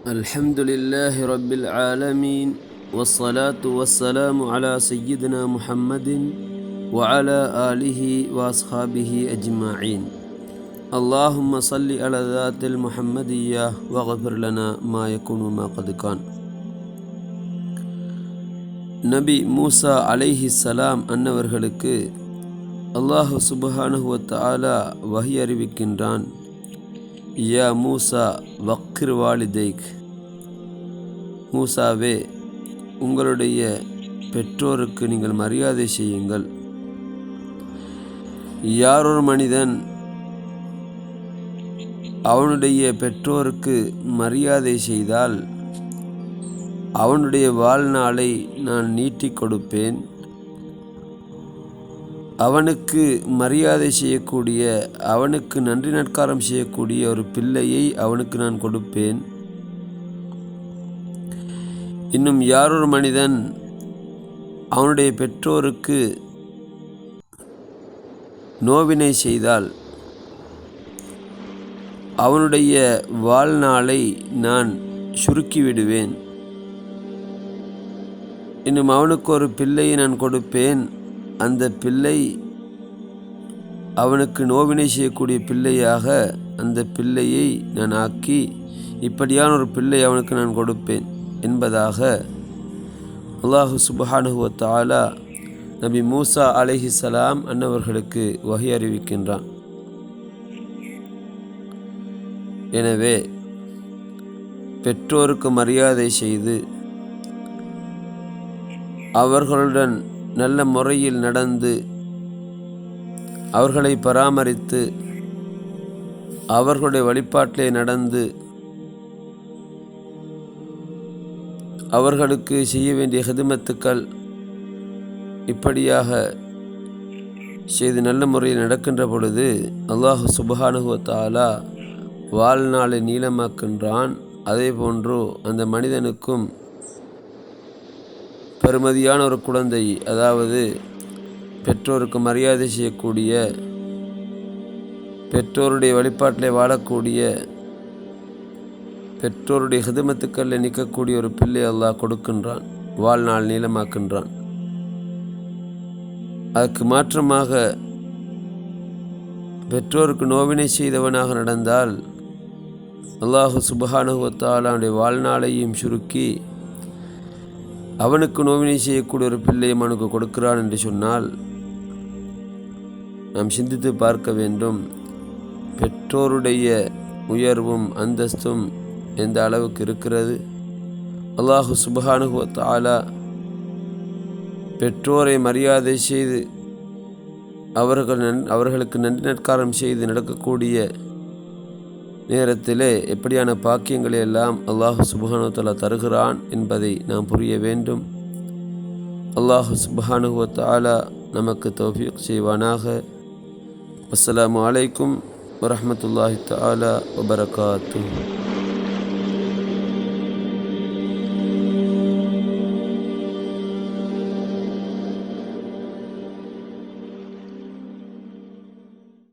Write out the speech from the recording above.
الحمد لله رب العالمين والصلاة والسلام على سيدنا محمد وعلى آله وأصحابه أجمعين. اللهم صل على ذات المحمدية واغفر لنا ما يكون ما قد كان. நபி மூசா அலைஹிஸ்ஸலாம் அன்னவர்களுக்கு அல்லாஹ் சுப்ஹானஹு வ தஆலா வஹி அறிவிக்கின்றான். யா மூசா வக்கிர் வாலிதைக், மூசாவே உங்களுடைய பெற்றோருக்கு நீங்கள் மரியாதை செய்யுங்கள். யாரொரு மனிதன் அவனுடைய பெற்றோருக்கு மரியாதை செய்தால் அவனுடைய வாழ்நாளை நான் நீட்டிக் கொடுப்பேன். அவனுக்கு மரியாதை செய்யக்கூடிய, அவனுக்கு நன்றி நற்காரம் செய்யக்கூடிய ஒரு பிள்ளையை அவனுக்கு நான் கொடுப்பேன். இன்னும் யாரொரு மனிதன் அவனுடைய பெற்றோருக்கு நோவினை செய்தால் அவனுடைய வாழ்நாளை நான் சுருக்கிவிடுவேன். இன்னும் அவனுக்கு ஒரு பிள்ளையை நான் கொடுப்பேன். அந்த பிள்ளை அவனுக்கு நோவினை செய்யக்கூடிய பிள்ளையாக அந்த பிள்ளையை நான் ஆக்கி இப்படியான ஒரு பிள்ளை அவனுக்கு நான் கொடுப்பேன் என்பதாக அல்லாஹ் சுப்ஹானஹு வ தஆலா நபி மூசா அலைஹிஸ்ஸலாம் அன்னவர்களுக்கு வஹி அறிவிக்கின்றான். எனவே பெற்றோருக்கு மரியாதை செய்து அவர்களுடன் நல்ல முறையில் நடந்து அவர்களை பராமரித்து அவர்களுடைய வழிபாட்டிலே நடந்து அவர்களுக்கு செய்ய வேண்டிய ஹிதுமத்துக்கள் இப்படியாக செய்து நல்ல முறையில் நடக்கின்ற பொழுது அல்லாஹ் சுப்ஹானஹு வ தஆலா வாழ்நாளை நீளமாக்கின்றான். அதே போன்று அந்த மனிதனுக்கும் பெருமதியான ஒரு குழந்தை, அதாவது பெற்றோருக்கு மரியாதை செய்யக்கூடிய, பெற்றோருடைய வழிபாட்டிலே வாழக்கூடிய, பெற்றோருடைய ஹிதுமத்துக்களில் நிற்கக்கூடிய ஒரு பிள்ளை அல்லாஹ் கொடுக்கின்றான், வாழ்நாள் நீளமாக்கின்றான். அதற்கு மாற்றமாக பெற்றோருக்கு நோவினை செய்தவனாக நடந்தால் அல்லாஹ் சுப்ஹானஹு வ தஆலா அவனுடைய வாழ்நாளையும் சுருக்கி அவனுக்கு நோவினை செய்யக்கூடிய ஒரு பிள்ளையும் அவனுக்கு கொடுக்கிறான் என்று சொன்னால் நாம் சிந்தித்து பார்க்க வேண்டும். பெற்றோருடைய உயர்வும் அந்தஸ்தும் எந்த அளவுக்கு இருக்கிறது. அல்லாஹ் சுப்ஹானஹு வ தஆலா பெற்றோரை மரியாதை செய்து அவர்களுக்கு நன்றி நற்காரம் செய்து நடக்கக்கூடிய நேரத்திலே எப்படியான பாக்கியங்களை எல்லாம் அல்லாஹ் சுப்ஹானஹு வ தஆலா தருகிறான் என்பதை நாம் புரிய வேண்டும். அல்லாஹ் சுப்ஹானஹு வ தஆலா நமக்கு தௌஃபீக் செய்வானாக. அஸ்ஸலாமு அலைக்கும் வரஹ்மத்துல்லாஹி தஆலா வபரகாத்துஹு.